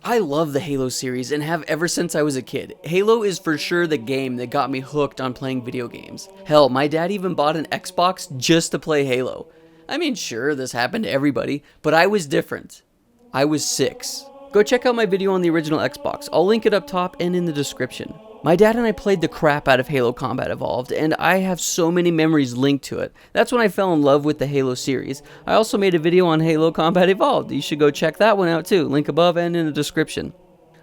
I love the Halo series and have ever since I was a kid. Halo is for sure the game that got me hooked on playing video games. Hell, my dad even bought an Xbox just to play Halo. I mean, sure, this happened to everybody, but I was different. I was 6. Go check out my video on the original Xbox. I'll link it up top and in the description. My dad and I played the crap out of Halo Combat Evolved, and I have so many memories linked to it. That's when I fell in love with the Halo series. I also made a video on Halo Combat Evolved. You should go check that one out too. Link above and in the description.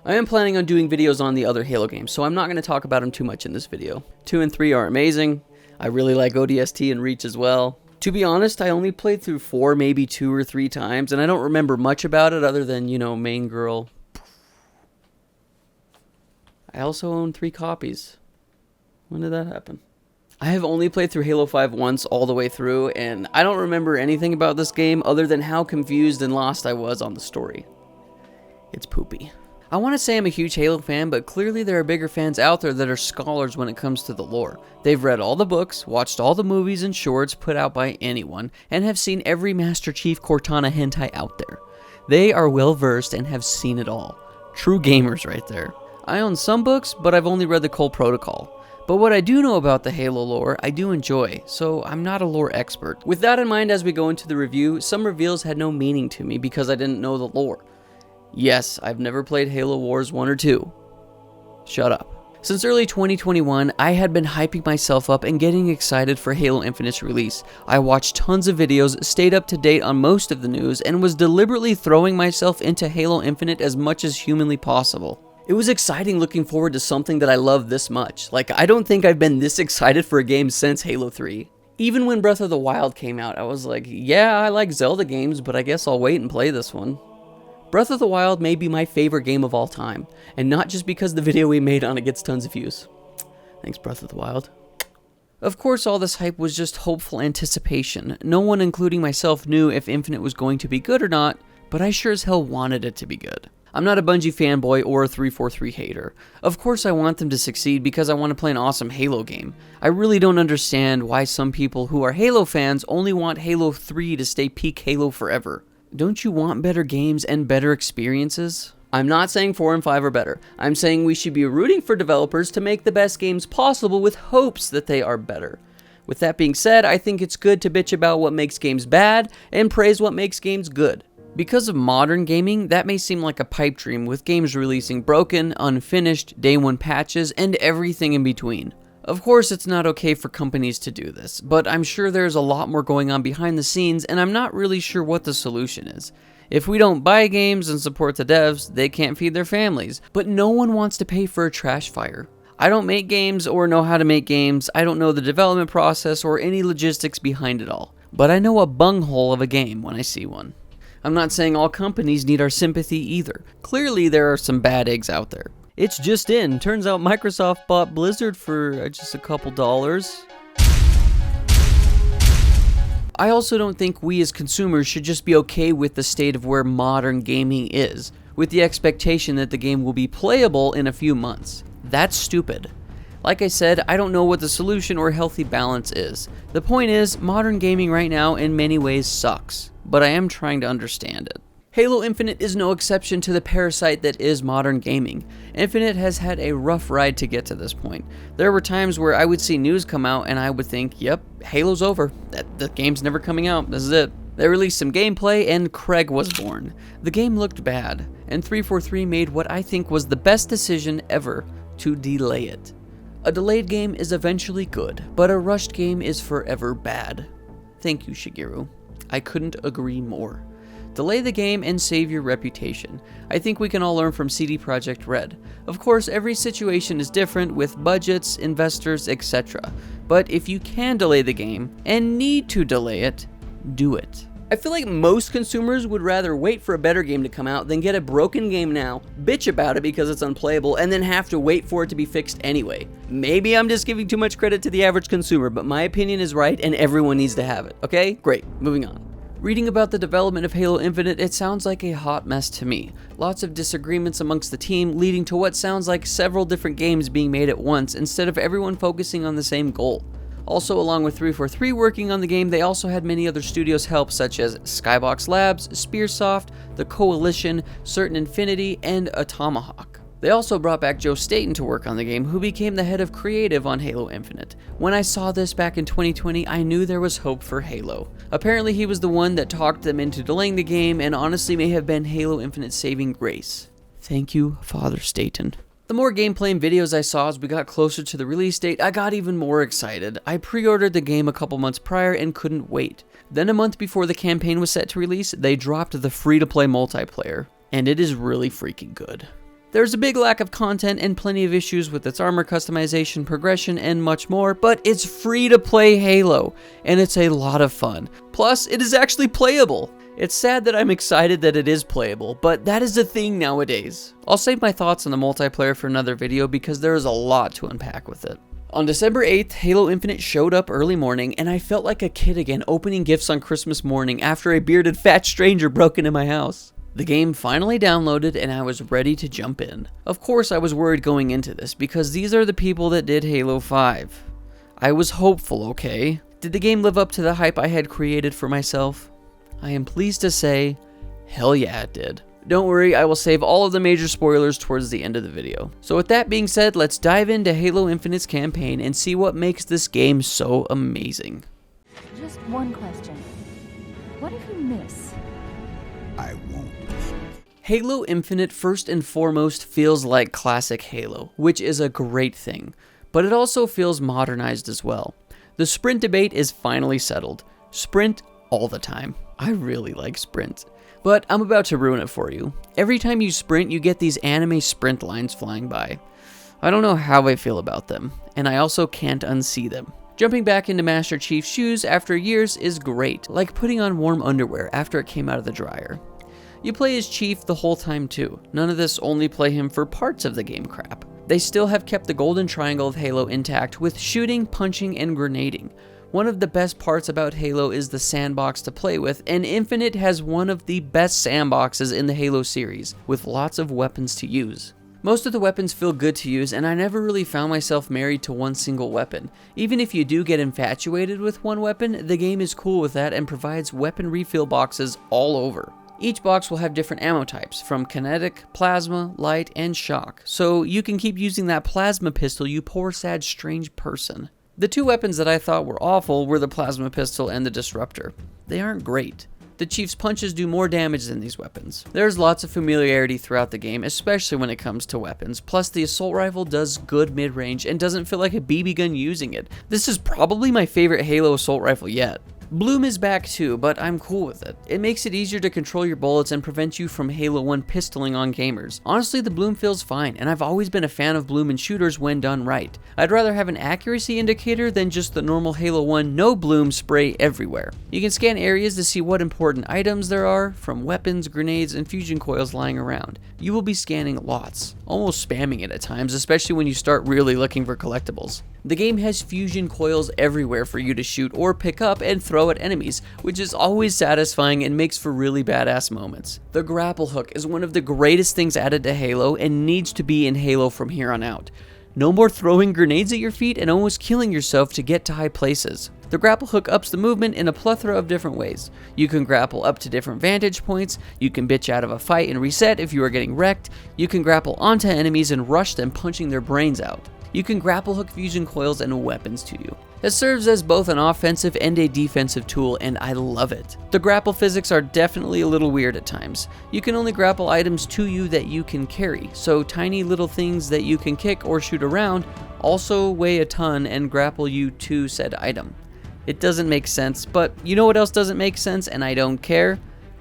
I am planning on doing videos on the other Halo games, so I'm not going to talk about them too much in this video. 2 and 3 are amazing. I really like ODST and Reach as well. To be honest, I only played through 4, maybe 2 or 3 times, and I don't remember much about it other than, main girl. I also own 3 copies. When did that happen? I have only played through Halo 5 once all the way through, and I don't remember anything about this game other than how confused and lost I was on the story. It's poopy. I want to say I'm a huge Halo fan, but clearly there are bigger fans out there that are scholars when it comes to the lore. They've read all the books, watched all the movies and shorts put out by anyone, and have seen every Master Chief Cortana hentai out there. They are well versed and have seen it all. True gamers right there. I own some books, but I've only read the Cole Protocol. But what I do know about the Halo lore, I do enjoy, so I'm not a lore expert. With that in mind, as we go into the review, some reveals had no meaning to me because I didn't know the lore. Yes, I've never played Halo Wars 1 or 2. Shut up. Since early 2021, I had been hyping myself up and getting excited for Halo Infinite's release. I watched tons of videos, stayed up to date on most of the news, and was deliberately throwing myself into Halo Infinite as much as humanly possible. It was exciting looking forward to something that I love this much. Like, I don't think I've been this excited for a game since Halo 3. Even when Breath of the Wild came out, I was like, yeah, I like Zelda games, but I guess I'll wait and play this one. Breath of the Wild may be my favorite game of all time, and not just because the video we made on it gets tons of views. Thanks, Breath of the Wild. Of course, all this hype was just hopeful anticipation. No one, including myself, knew if Infinite was going to be good or not, but I sure as hell wanted it to be good. I'm not a Bungie fanboy or a 343 hater. Of course I want them to succeed because I want to play an awesome Halo game. I really don't understand why some people who are Halo fans only want Halo 3 to stay peak Halo forever. Don't you want better games and better experiences? I'm not saying 4 and 5 are better. I'm saying we should be rooting for developers to make the best games possible with hopes that they are better. With that being said, I think it's good to bitch about what makes games bad and praise what makes games good. Because of modern gaming, that may seem like a pipe dream with games releasing broken, unfinished, day one patches, and everything in between. Of course, it's not okay for companies to do this, but I'm sure there's a lot more going on behind the scenes, and I'm not really sure what the solution is. If we don't buy games and support the devs, they can't feed their families, but no one wants to pay for a trash fire. I don't make games or know how to make games, I don't know the development process or any logistics behind it all, but I know a bunghole of a game when I see one. I'm not saying all companies need our sympathy either. Clearly there are some bad eggs out there. It's just in. Turns out Microsoft bought Blizzard for just a couple dollars. I also don't think we as consumers should just be okay with the state of where modern gaming is, with the expectation that the game will be playable in a few months. That's stupid. Like I said, I don't know what the solution or healthy balance is. The point is, modern gaming right now in many ways sucks, but I am trying to understand it. Halo Infinite is no exception to the parasite that is modern gaming. Infinite has had a rough ride to get to this point. There were times where I would see news come out and I would think, yep, Halo's over. The game's never coming out, this is it. They released some gameplay and Craig was born. The game looked bad, and 343 made what I think was the best decision ever to delay it. A delayed game is eventually good, but a rushed game is forever bad. Thank you, Shigeru. I couldn't agree more. Delay the game and save your reputation. I think we can all learn from CD Projekt Red. Of course, every situation is different with budgets, investors, etc. But if you can delay the game, and need to delay it, do it. I feel like most consumers would rather wait for a better game to come out than get a broken game now, bitch about it because it's unplayable, and then have to wait for it to be fixed anyway. Maybe I'm just giving too much credit to the average consumer, but my opinion is right and everyone needs to have it, okay? Great, moving on. Reading about the development of Halo Infinite, it sounds like a hot mess to me. Lots of disagreements amongst the team, leading to what sounds like several different games being made at once instead of everyone focusing on the same goal. Also, along with 343 working on the game, they also had many other studios help, such as Skybox Labs, Spearsoft, The Coalition, Certain Infinity, and Atomahawk. They also brought back Joe Staten to work on the game, who became the head of creative on Halo Infinite. When I saw this back in 2020, I knew there was hope for Halo. Apparently he was the one that talked them into delaying the game, and honestly may have been Halo Infinite's saving grace. Thank you, Father Staten. The more gameplay and videos I saw as we got closer to the release date, I got even more excited. I pre-ordered the game a couple months prior and couldn't wait. Then a month before the campaign was set to release, they dropped the free-to-play multiplayer, and it is really freaking good. There's a big lack of content and plenty of issues with its armor customization, progression, and much more, but it's free to play Halo, and it's a lot of fun. Plus, it is actually playable. It's sad that I'm excited that it is playable, but that is the thing nowadays. I'll save my thoughts on the multiplayer for another video because there is a lot to unpack with it. On December 8th, Halo Infinite showed up early morning, and I felt like a kid again opening gifts on Christmas morning after a bearded fat stranger broke into my house. The game finally downloaded and I was ready to jump in. Of course I was worried going into this because these are the people that did Halo 5. I was hopeful, okay? Did the game live up to the hype I had created for myself? I am pleased to say, hell yeah it did. Don't worry, I will save all of the major spoilers towards the end of the video. So with that being said, let's dive into Halo Infinite's campaign and see what makes this game so amazing. Just one question. What if you miss? I won't. Halo Infinite first and foremost feels like classic Halo, which is a great thing, but it also feels modernized as well. The sprint debate is finally settled. Sprint all the time. I really like sprint. But I'm about to ruin it for you. Every time you sprint, you get these anime sprint lines flying by. I don't know how I feel about them, and I also can't unsee them. Jumping back into Master Chief's shoes after years is great, like putting on warm underwear after it came out of the dryer. You play as Chief the whole time too. None of this only play him for parts of the game crap. They still have kept the golden triangle of Halo intact with shooting, punching, and grenading. One of the best parts about Halo is the sandbox to play with, and Infinite has one of the best sandboxes in the Halo series, with lots of weapons to use. Most of the weapons feel good to use, and I never really found myself married to one single weapon. Even if you do get infatuated with one weapon, the game is cool with that and provides weapon refill boxes all over. Each box will have different ammo types, from kinetic, plasma, light, and shock, so you can keep using that plasma pistol, you poor sad strange person. The two weapons that I thought were awful were the plasma pistol and the disruptor. They aren't great. The Chief's punches do more damage than these weapons. There's lots of familiarity throughout the game, especially when it comes to weapons, plus the assault rifle does good mid-range and doesn't feel like a BB gun using it. This is probably my favorite Halo assault rifle yet. Bloom is back too, but I'm cool with it. It makes it easier to control your bullets and prevent you from Halo 1 pistoling on gamers. Honestly, the Bloom feels fine, and I've always been a fan of Bloom in shooters when done right. I'd rather have an accuracy indicator than just the normal Halo 1 no Bloom spray everywhere. You can scan areas to see what important items there are, from weapons, grenades, and fusion coils lying around. You will be scanning lots, almost spamming it at times, especially when you start really looking for collectibles. The game has fusion coils everywhere for you to shoot or pick up and throw at enemies, which is always satisfying and makes for really badass moments. The grapple hook is one of the greatest things added to Halo and needs to be in Halo from here on out. No more throwing grenades at your feet and almost killing yourself to get to high places. The grapple hook ups the movement in a plethora of different ways. You can grapple up to different vantage points, you can bitch out of a fight and reset if you are getting wrecked, you can grapple onto enemies and rush them punching their brains out. You can grapple hook fusion coils and weapons to you. It serves as both an offensive and a defensive tool, and I love it. The grapple physics are definitely a little weird at times. You can only grapple items to you that you can carry, so tiny little things that you can kick or shoot around also weigh a ton and grapple you to said item. It doesn't make sense, but you know what else doesn't make sense, and I don't care?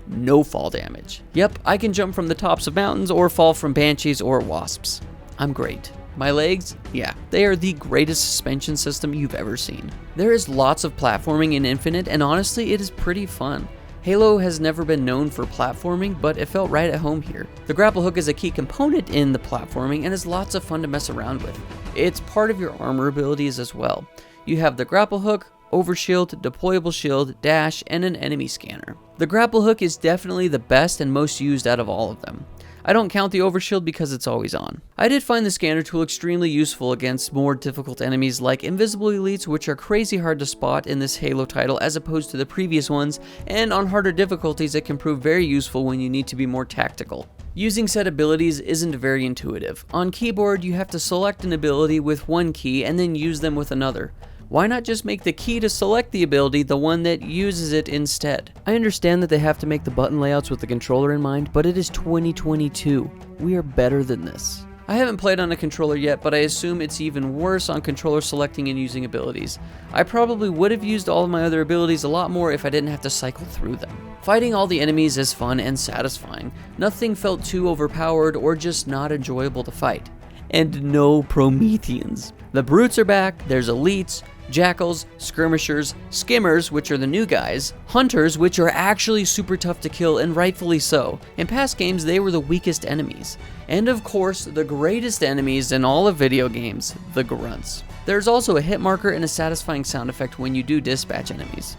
No fall damage. Yep, I can jump from the tops of mountains or fall from banshees or wasps. I'm great. My legs? Yeah, they are the greatest suspension system you've ever seen. There is lots of platforming in Infinite, and honestly, it is pretty fun. Halo has never been known for platforming, but it felt right at home here. The grapple hook is a key component in the platforming and is lots of fun to mess around with. It's part of your armor abilities as well. You have the grapple hook, overshield, deployable shield, dash, and an enemy scanner. The grapple hook is definitely the best and most used out of all of them. I don't count the overshield because it's always on. I did find the scanner tool extremely useful against more difficult enemies like invisible elites, which are crazy hard to spot in this Halo title as opposed to the previous ones, and on harder difficulties it can prove very useful when you need to be more tactical. Using set abilities isn't very intuitive. On keyboard, you have to select an ability with one key and then use them with another. Why not just make the key to select the ability the one that uses it instead? I understand that they have to make the button layouts with the controller in mind, but it is 2022. We are better than this. I haven't played on a controller yet, but I assume it's even worse on controller selecting and using abilities. I probably would have used all of my other abilities a lot more if I didn't have to cycle through them. Fighting all the enemies is fun and satisfying. Nothing felt too overpowered or just not enjoyable to fight. And no Prometheans. The brutes are back, there's elites, jackals, skirmishers, skimmers, which are the new guys, hunters, which are actually super tough to kill, and rightfully so. In past games, they were the weakest enemies. And of course, the greatest enemies in all of video games, the grunts. There's also a hit marker and a satisfying sound effect when you do dispatch enemies.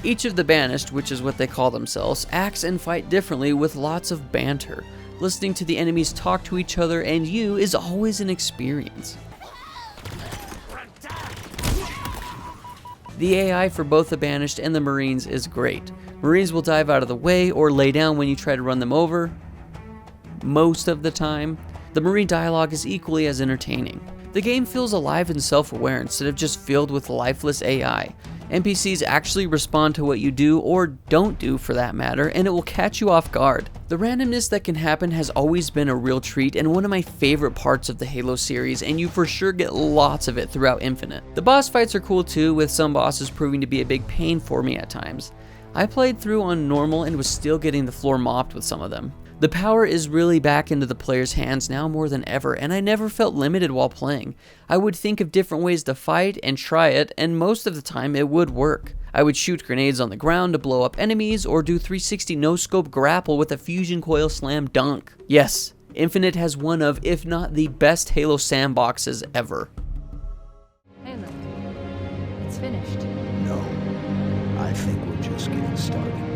Each of the Banished, which is what they call themselves, acts and fight differently with lots of banter. Listening to the enemies talk to each other and you is always an experience. The AI for both the Banished and the Marines is great. Marines will dive out of the way or lay down when you try to run them over. Most of the time. The Marine dialogue is equally as entertaining. The game feels alive and self-aware instead of just filled with lifeless AI. NPCs actually respond to what you do, or don't do for that matter, and it will catch you off guard. The randomness that can happen has always been a real treat and one of my favorite parts of the Halo series, and you for sure get lots of it throughout Infinite. The boss fights are cool too, with some bosses proving to be a big pain for me at times. I played through on normal and was still getting the floor mopped with some of them. The power is really back into the player's hands now more than ever, and I never felt limited while playing. I would think of different ways to fight and try it, and most of the time it would work. I would shoot grenades on the ground to blow up enemies, or do 360 no-scope grapple with a fusion coil slam dunk. Yes, Infinite has one of, if not the best Halo sandboxes ever. Halo. It's finished. No. I think we're just getting started.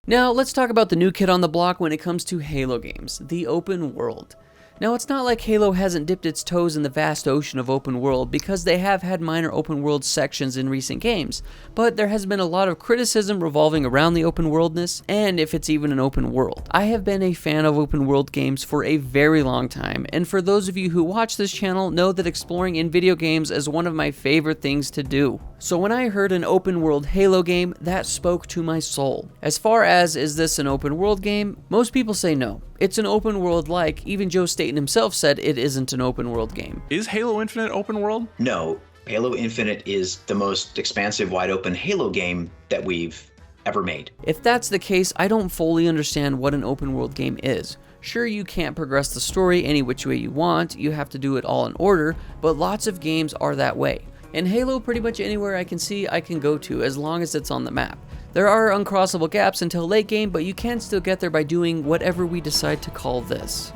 Now, let's talk about the new kid on the block when it comes to Halo games, the open world. Now, it's not like Halo hasn't dipped its toes in the vast ocean of open world, because they have had minor open world sections in recent games, but there has been a lot of criticism revolving around the open worldness, and if it's even an open world. I have been a fan of open world games for a very long time, and for those of you who watch this channel know that exploring in video games is one of my favorite things to do. So when I heard an open world Halo game, that spoke to my soul. As far as, is this an open world game? Most people say no. It's an open world like, even Joe Staten himself said it isn't an open world game. Is Halo Infinite open world? No, Halo Infinite is the most expansive, wide open Halo game that we've ever made. If that's the case, I don't fully understand what an open world game is. Sure, you can't progress the story any which way you want, you have to do it all in order, but lots of games are that way. In Halo, pretty much anywhere I can see, I can go to, as long as it's on the map. There are uncrossable gaps until late game, but you can still get there by doing whatever we decide to call this.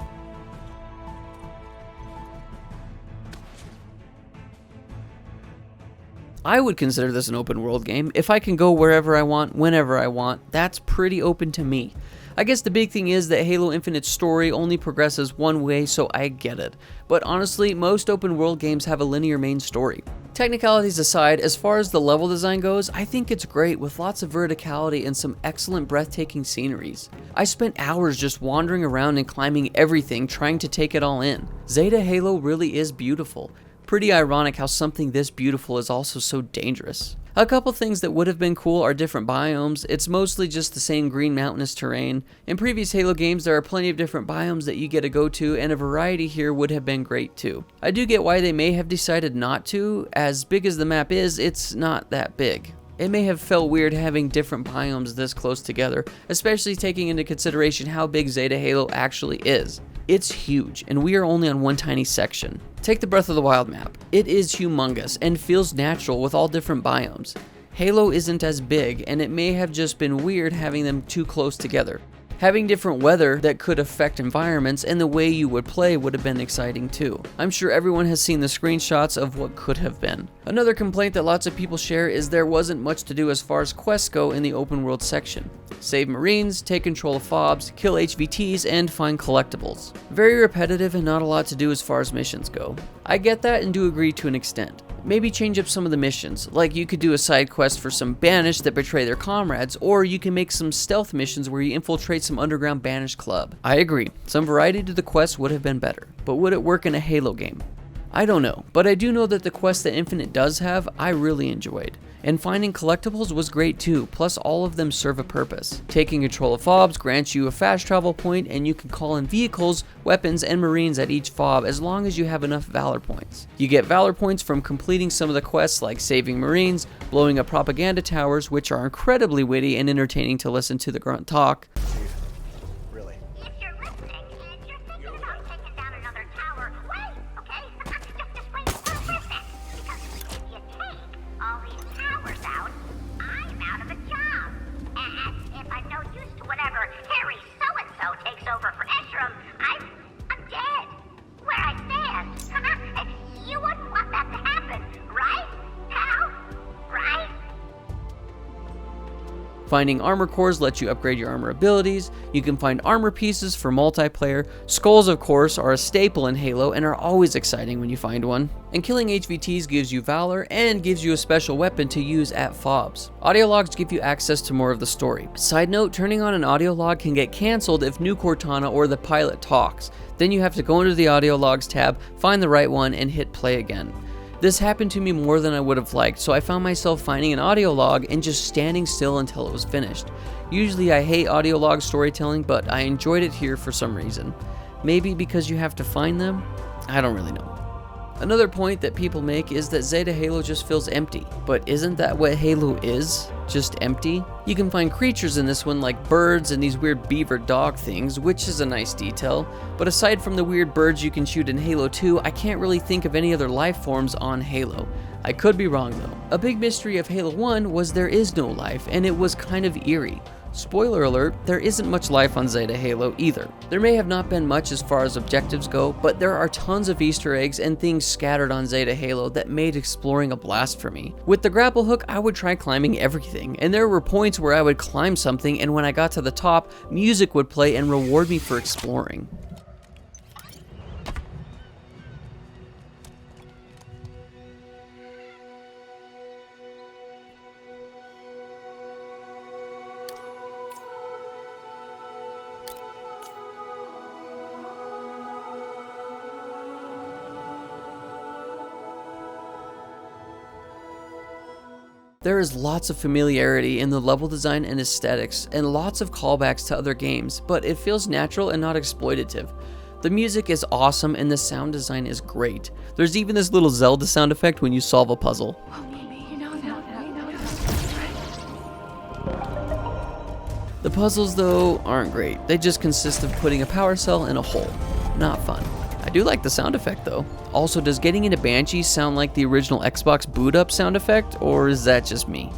I would consider this an open world game. If I can go wherever I want, whenever I want, that's pretty open to me. I guess the big thing is that Halo Infinite's story only progresses one way, so I get it. But honestly, most open world games have a linear main story. Technicalities aside, as far as the level design goes, I think it's great with lots of verticality and some excellent breathtaking sceneries. I spent hours just wandering around and climbing everything trying to take it all in. Zeta Halo really is beautiful. Pretty ironic how something this beautiful is also so dangerous. A couple things that would have been cool are different biomes. It's mostly just the same green mountainous terrain. In previous Halo games, there are plenty of different biomes that you get to go to, and a variety here would have been great too. I do get why they may have decided not to. As big as the map is, it's not that big. It may have felt weird having different biomes this close together, especially taking into consideration how big Zeta Halo actually is. It's huge, and we are only on one tiny section. Take the Breath of the Wild map. It is humongous and feels natural with all different biomes. Halo isn't as big, and it may have just been weird having them too close together. Having different weather that could affect environments and the way you would play would have been exciting too. I'm sure everyone has seen the screenshots of what could have been. Another complaint that lots of people share is there wasn't much to do as far as quests go in the open world section. Save Marines, take control of fobs, kill HVTs, and find collectibles. Very repetitive and not a lot to do as far as missions go. I get that and do agree to an extent. Maybe change up some of the missions, like you could do a side quest for some banished that betray their comrades, or you can make some stealth missions where you infiltrate some underground banished club. I agree, some variety to the quests would have been better, but would it work in a Halo game? I don't know, but I do know that the quest that Infinite does have, I really enjoyed. And finding collectibles was great too, plus all of them serve a purpose. Taking control of fobs grants you a fast travel point, and you can call in vehicles, weapons, and marines at each fob as long as you have enough valor points. You get valor points from completing some of the quests like saving marines, blowing up propaganda towers, which are incredibly witty and entertaining to listen to the grunt talk. Really? If you're listening and you're thinking about taking down another tower, wait, okay? Just wait for a second. Because if you take all these towers out, I'm out of a job. And if I'm no use to whatever Harry so-and-so takes over for Esheram, I'm dead. Where I stand. You wouldn't want that to happen, right? Hal? Right? Finding armor cores lets you upgrade your armor abilities. You can find armor pieces for multiplayer. Skulls, of course, are a staple in Halo and are always exciting when you find one. And killing HVTs gives you valor and gives you a special weapon to use at fobs. Audio logs give you access to more of the story. Side note, turning on an audio log can get cancelled if New Cortana or the pilot talks. Then you have to go into the audio logs tab, find the right one, and hit play again. This happened to me more than I would have liked, so I found myself finding an audio log and just standing still until it was finished. Usually I hate audio log storytelling, but I enjoyed it here for some reason. Maybe because you have to find them? I don't really know. Another point that people make is that Zeta Halo just feels empty, but isn't that what Halo is? Just empty? You can find creatures in this one like birds and these weird beaver dog things, which is a nice detail, but aside from the weird birds you can shoot in Halo 2, I can't really think of any other life forms on Halo. I could be wrong though. A big mystery of Halo 1 was there is no life, and it was kind of eerie. Spoiler alert, there isn't much life on Zeta Halo either. There may have not been much as far as objectives go, but there are tons of Easter eggs and things scattered on Zeta Halo that made exploring a blast for me. With the grapple hook, I would try climbing everything, and there were points where I would climb something, and when I got to the top, music would play and reward me for exploring. There is lots of familiarity in the level design and aesthetics, and lots of callbacks to other games, but it feels natural and not exploitative. The music is awesome and the sound design is great. There's even this little Zelda sound effect when you solve a puzzle. The puzzles, though, aren't great. They just consist of putting a power cell in a hole. Not fun. I do like the sound effect though. Also, does getting into Banshee sound like the original Xbox boot up sound effect, or is that just me?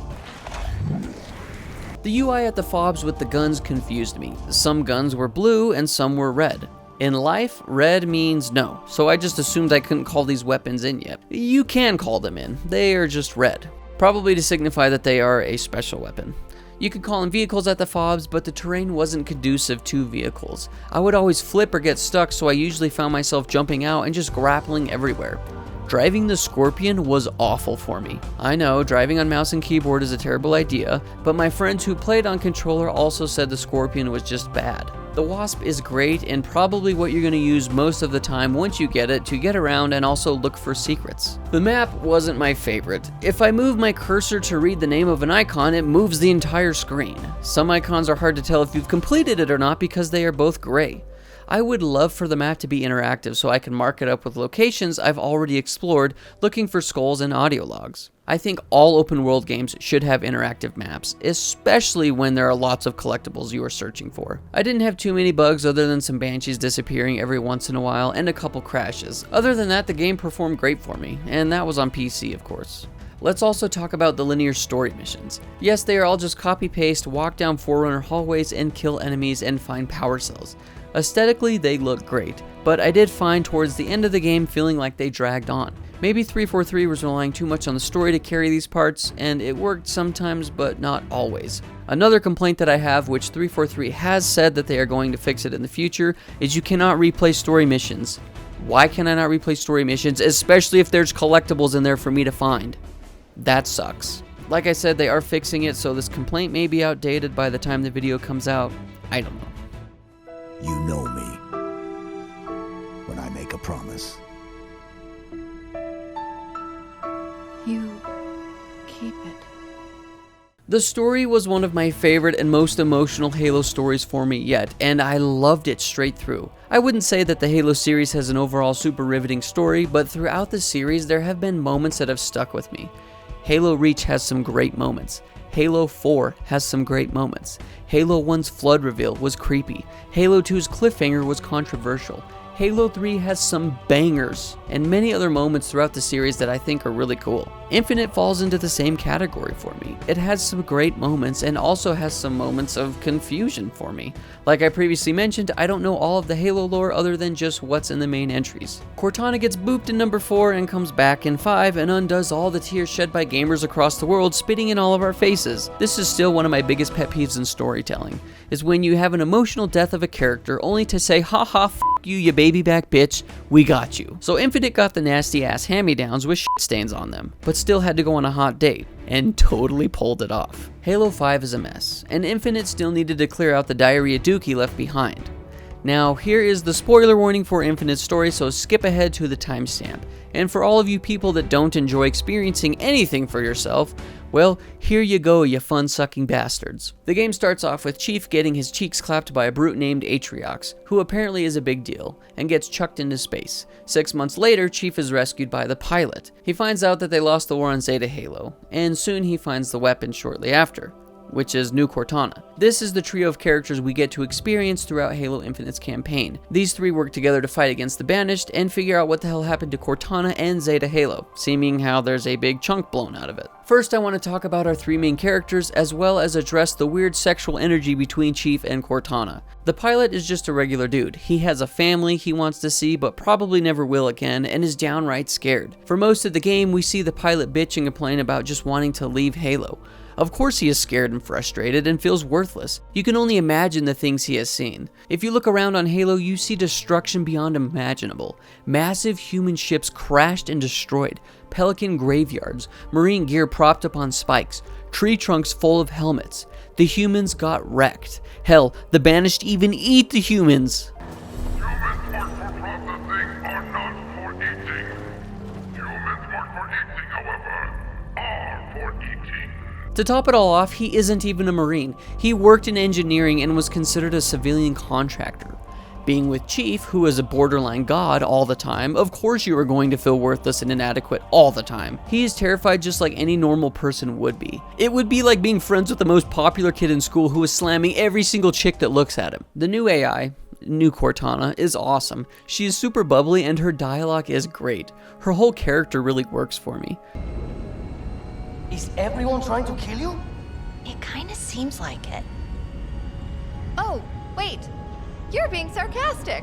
The UI at the fobs with the guns confused me. Some guns were blue and some were red. In life, red means no, so I just assumed I couldn't call these weapons in yet. You can call them in, they are just red. Probably to signify that they are a special weapon. You could call in vehicles at the fobs, but the terrain wasn't conducive to vehicles. I would always flip or get stuck, so I usually found myself jumping out and just grappling everywhere. Driving the Scorpion was awful for me. I know, driving on mouse and keyboard is a terrible idea, but my friends who played on controller also said the Scorpion was just bad. The Wasp is great and probably what you're going to use most of the time once you get it to get around and also look for secrets. The map wasn't my favorite. If I move my cursor to read the name of an icon, it moves the entire screen. Some icons are hard to tell if you've completed it or not because they are both gray. I would love for the map to be interactive so I can mark it up with locations I've already explored, looking for skulls and audio logs. I think all open world games should have interactive maps, especially when there are lots of collectibles you are searching for. I didn't have too many bugs other than some banshees disappearing every once in a while and a couple crashes. Other than that, the game performed great for me, and that was on PC of course. Let's also talk about the linear story missions. Yes, they are all just copy-paste, walk down Forerunner hallways and kill enemies and find power cells. Aesthetically, they look great, but I did find towards the end of the game feeling like they dragged on. Maybe 343 was relying too much on the story to carry these parts, and it worked sometimes, but not always. Another complaint that I have, which 343 has said that they are going to fix it in the future, is you cannot replay story missions. Why can I not replay story missions, especially if there's collectibles in there for me to find? That sucks. Like I said, they are fixing it, so this complaint may be outdated by the time the video comes out. I don't know. You know me. When I make a promise. You keep it. The story was one of my favorite and most emotional Halo stories for me yet, and I loved it straight through. I wouldn't say that the Halo series has an overall super riveting story, but throughout the series there have been moments that have stuck with me. Halo Reach has some great moments. Halo 4 has some great moments. Halo 1's flood reveal was creepy. Halo 2's cliffhanger was controversial. Halo 3 has some bangers, and many other moments throughout the series that I think are really cool. Infinite falls into the same category for me. It has some great moments and also has some moments of confusion for me. Like I previously mentioned, I don't know all of the Halo lore other than just what's in the main entries. Cortana gets booped in number 4 and comes back in 5 and undoes all the tears shed by gamers across the world, spitting in all of our faces. This is still one of my biggest pet peeves in storytelling, is when you have an emotional death of a character only to say, haha, you baby back bitch, we got you. So Infinite got the nasty ass hand-me-downs with shit stains on them, but still had to go on a hot date, and totally pulled it off. Halo 5 is a mess, and Infinite still needed to clear out the diarrhea Dookie left behind. Now, here is the spoiler warning for Infinite's story, so skip ahead to the timestamp. And for all of you people that don't enjoy experiencing anything for yourself, well, here you go, you fun-sucking bastards. The game starts off with Chief getting his cheeks clapped by a brute named Atriox, who apparently is a big deal, and gets chucked into space. 6 months later, Chief is rescued by the pilot. He finds out that they lost the war on Zeta Halo, and soon he finds the weapon shortly after, which is New Cortana. This is the trio of characters we get to experience throughout Halo Infinite's campaign. These three work together to fight against the Banished and figure out what the hell happened to Cortana and Zeta Halo, seeming how there's a big chunk blown out of it. First, I want to talk about our three main characters as well as address the weird sexual energy between Chief and Cortana. The pilot is just a regular dude. He has a family he wants to see but probably never will again and is downright scared. For most of the game, we see the pilot bitch and complain about just wanting to leave Halo. Of course he is scared and frustrated and feels worthless. You can only imagine the things he has seen. If you look around on Halo, you see destruction beyond imaginable. Massive human ships crashed and destroyed, Pelican graveyards, marine gear propped up on spikes, tree trunks full of helmets. The humans got wrecked. Hell, the Banished even eat the humans. To top it all off, he isn't even a Marine. He worked in engineering and was considered a civilian contractor. Being with Chief, who is a borderline god all the time, of course you are going to feel worthless and inadequate all the time. He is terrified just like any normal person would be. It would be like being friends with the most popular kid in school who is slamming every single chick that looks at him. The new AI, New Cortana, is awesome. She is super bubbly and her dialogue is great. Her whole character really works for me. Is everyone trying to kill you? It kinda seems like it. Oh, wait. You're being sarcastic.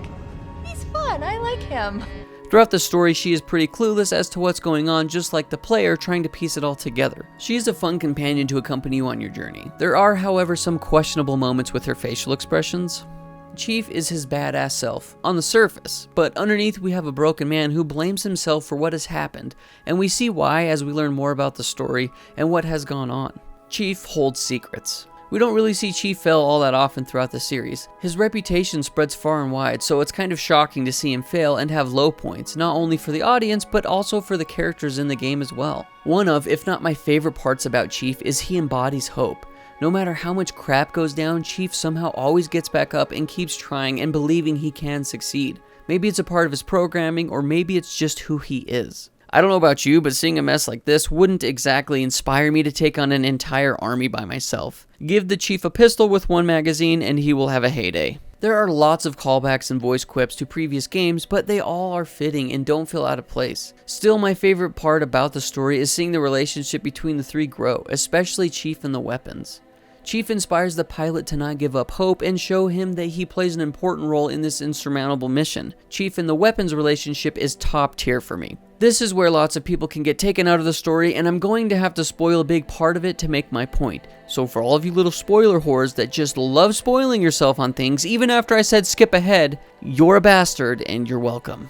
He's fun. I like him. Throughout the story, she is pretty clueless as to what's going on, just like the player trying to piece it all together. She is a fun companion to accompany you on your journey. There are, however, some questionable moments with her facial expressions. Chief is his badass self, on the surface, but underneath we have a broken man who blames himself for what has happened, and we see why as we learn more about the story and what has gone on. Chief holds secrets. We don't really see Chief fail all that often throughout the series. His reputation spreads far and wide, so it's kind of shocking to see him fail and have low points, not only for the audience, but also for the characters in the game as well. One of, if not my favorite parts about Chief, is he embodies hope. No matter how much crap goes down, Chief somehow always gets back up and keeps trying and believing he can succeed. Maybe it's a part of his programming, or maybe it's just who he is. I don't know about you, but seeing a mess like this wouldn't exactly inspire me to take on an entire army by myself. Give the Chief a pistol with one magazine and he will have a heyday. There are lots of callbacks and voice quips to previous games, but they all are fitting and don't feel out of place. Still, my favorite part about the story is seeing the relationship between the three grow, especially Chief and the weapons. Chief inspires the pilot to not give up hope and show him that he plays an important role in this insurmountable mission. Chief and the weapons relationship is top tier for me. This is where lots of people can get taken out of the story, and I'm going to have to spoil a big part of it to make my point. So for all of you little spoiler whores that just love spoiling yourself on things, even after I said skip ahead, you're a bastard and you're welcome.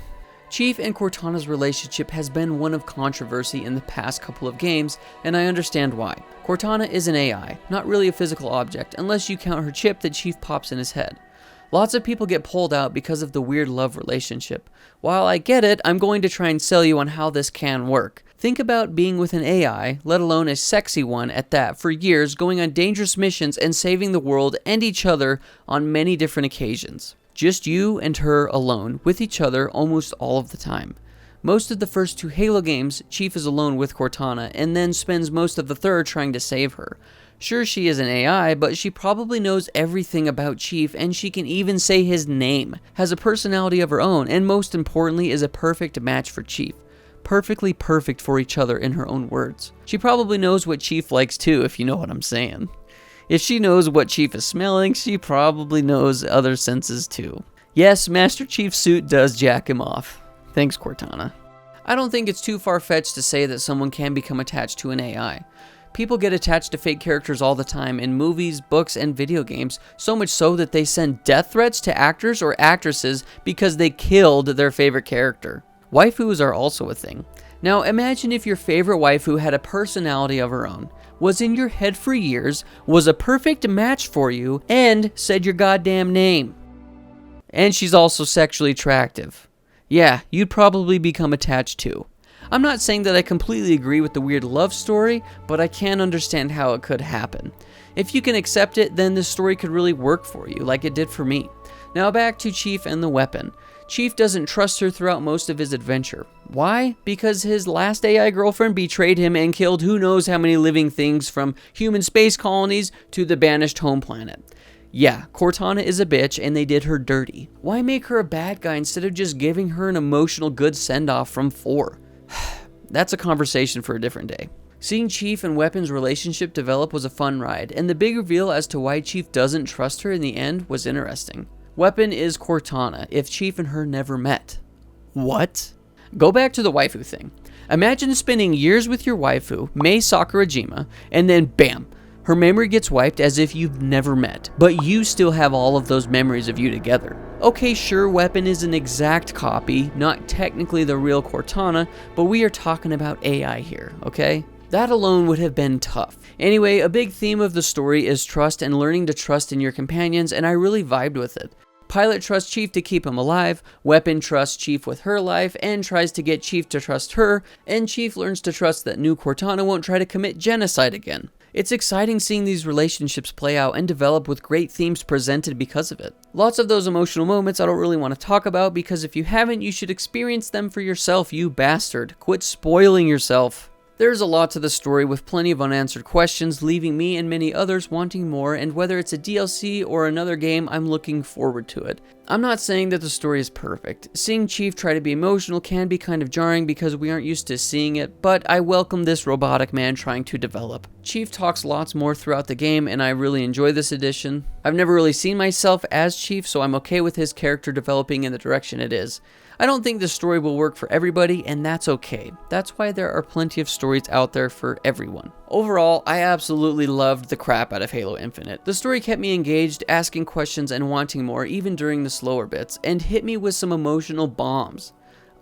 Chief and Cortana's relationship has been one of controversy in the past couple of games, and I understand why. Cortana is an AI, not really a physical object, unless you count her chip that Chief pops in his head. Lots of people get pulled out because of the weird love relationship. While I get it, I'm going to try and sell you on how this can work. Think about being with an AI, let alone a sexy one at that, for years, going on dangerous missions and saving the world and each other on many different occasions. Just you and her alone, with each other almost all of the time. Most of the first 2 Halo games, Chief is alone with Cortana, and then spends most of the third trying to save her. Sure, she is an AI, but she probably knows everything about Chief, and she can even say his name, has a personality of her own, and most importantly is a perfect match for Chief. Perfectly perfect for each other in her own words. She probably knows what Chief likes too, if you know what I'm saying. If she knows what Chief is smelling, she probably knows other senses too. Yes, Master Chief's suit does jack him off. Thanks, Cortana. I don't think it's too far-fetched to say that someone can become attached to an AI. People get attached to fake characters all the time in movies, books, and video games, so much so that they send death threats to actors or actresses because they killed their favorite character. Waifus are also a thing. Now imagine if your favorite waifu had a personality of her own, was in your head for years, was a perfect match for you, and said your goddamn name. And she's also sexually attractive. Yeah, you'd probably become attached too. I'm not saying that I completely agree with the weird love story, but I can understand how it could happen. If you can accept it, then this story could really work for you, like it did for me. Now back to Chief and the weapon. Chief doesn't trust her throughout most of his adventure. Why? Because his last AI girlfriend betrayed him and killed who knows how many living things, from human space colonies to the banished home planet. Yeah, Cortana is a bitch and they did her dirty. Why make her a bad guy instead of just giving her an emotional good send-off from 4? That's a conversation for a different day. Seeing Chief and Weapon's relationship develop was a fun ride, and the big reveal as to why Chief doesn't trust her in the end was interesting. Weapon is Cortana, if Chief and her never met. What? Go back to the waifu thing. Imagine spending years with your waifu, Mei Sakurajima, and then bam, her memory gets wiped as if you've never met, but you still have all of those memories of you together. Okay, sure, Weapon is an exact copy, not technically the real Cortana, but we are talking about AI here, okay? That alone would have been tough. Anyway, a big theme of the story is trust and learning to trust in your companions, and I really vibed with it. Pilot trusts Chief to keep him alive, Weapon trusts Chief with her life, and tries to get Chief to trust her, and Chief learns to trust that new Cortana won't try to commit genocide again. It's exciting seeing these relationships play out and develop with great themes presented because of it. Lots of those emotional moments I don't really want to talk about, because if you haven't, you should experience them for yourself, you bastard. Quit spoiling yourself. There's a lot to the story with plenty of unanswered questions, leaving me and many others wanting more, and whether it's a DLC or another game, I'm looking forward to it. I'm not saying that the story is perfect. Seeing Chief try to be emotional can be kind of jarring because we aren't used to seeing it, but I welcome this robotic man trying to develop. Chief talks lots more throughout the game, and I really enjoy this addition. I've never really seen myself as Chief, so I'm okay with his character developing in the direction it is. I don't think this story will work for everybody, and that's okay. That's why there are plenty of stories out there for everyone. Overall, I absolutely loved the crap out of Halo Infinite. The story kept me engaged, asking questions and wanting more even during the slower bits, and hit me with some emotional bombs.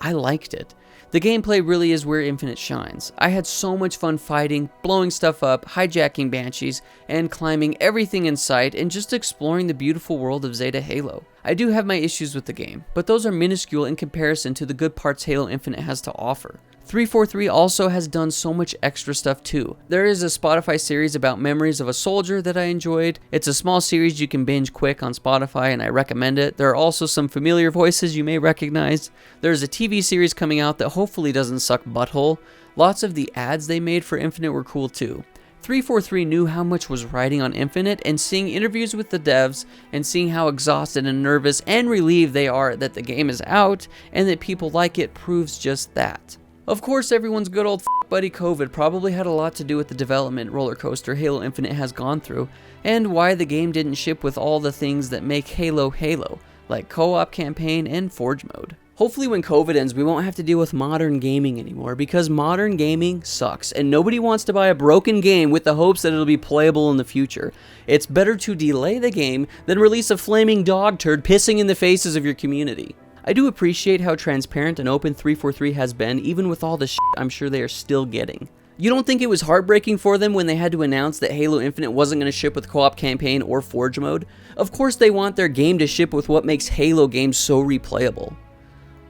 I liked it. The gameplay really is where Infinite shines. I had so much fun fighting, blowing stuff up, hijacking banshees, and climbing everything in sight, and just exploring the beautiful world of Zeta Halo. I do have my issues with the game, but those are minuscule in comparison to the good parts Halo Infinite has to offer. 343 also has done so much extra stuff too. There is a Spotify series about memories of a soldier that I enjoyed. It's a small series you can binge quick on Spotify, and I recommend it. There are also some familiar voices you may recognize. There's a TV series coming out that hopefully doesn't suck butthole. Lots of the ads they made for Infinite were cool too. 343 knew how much was riding on Infinite, and seeing interviews with the devs and seeing how exhausted and nervous and relieved they are that the game is out and that people like it proves just that. Of course, everyone's good old buddy COVID probably had a lot to do with the development roller coaster Halo Infinite has gone through, and why the game didn't ship with all the things that make Halo Halo, like co-op campaign and Forge mode. Hopefully when COVID ends, we won't have to deal with modern gaming anymore, because modern gaming sucks, and nobody wants to buy a broken game with the hopes that it'll be playable in the future. It's better to delay the game than release a flaming dog turd pissing in the faces of your community. I do appreciate how transparent and open 343 has been, even with all the shit I'm sure they are still getting. You don't think it was heartbreaking for them when they had to announce that Halo Infinite wasn't going to ship with co-op campaign or Forge mode? Of course they want their game to ship with what makes Halo games so replayable.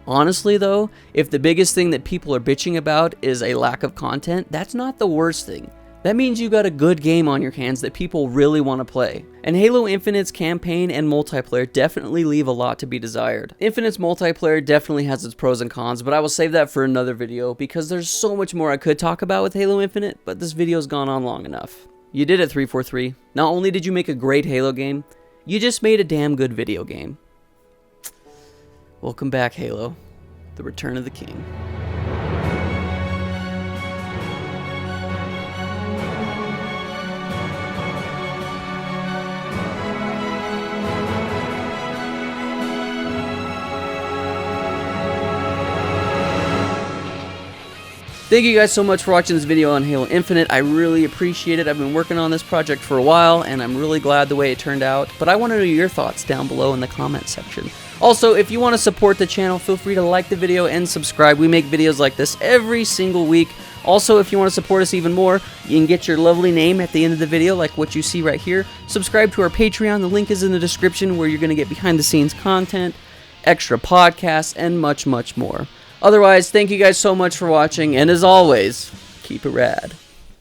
Honestly though, if the biggest thing that people are bitching about is a lack of content, that's not the worst thing. That means you got a good game on your hands that people really want to play. And Halo Infinite's campaign and multiplayer definitely leave a lot to be desired. Infinite's multiplayer definitely has its pros and cons, but I will save that for another video because there's so much more I could talk about with Halo Infinite, but this video's gone on long enough. You did it, 343. Not only did you make a great Halo game, you just made a damn good video game. Welcome back, Halo. The Return of the King. Thank you guys so much for watching this video on Halo Infinite. I really appreciate it. I've been working on this project for a while, and I'm really glad the way it turned out. But I want to know your thoughts down below in the comment section. Also, if you want to support the channel, feel free to like the video and subscribe. We make videos like this every single week. Also, if you want to support us even more, you can get your lovely name at the end of the video, like what you see right here. Subscribe to our Patreon. The link is in the description, where you're going to get behind-the-scenes content, extra podcasts, and much, much more. Otherwise, thank you guys so much for watching, and as always, keep it rad.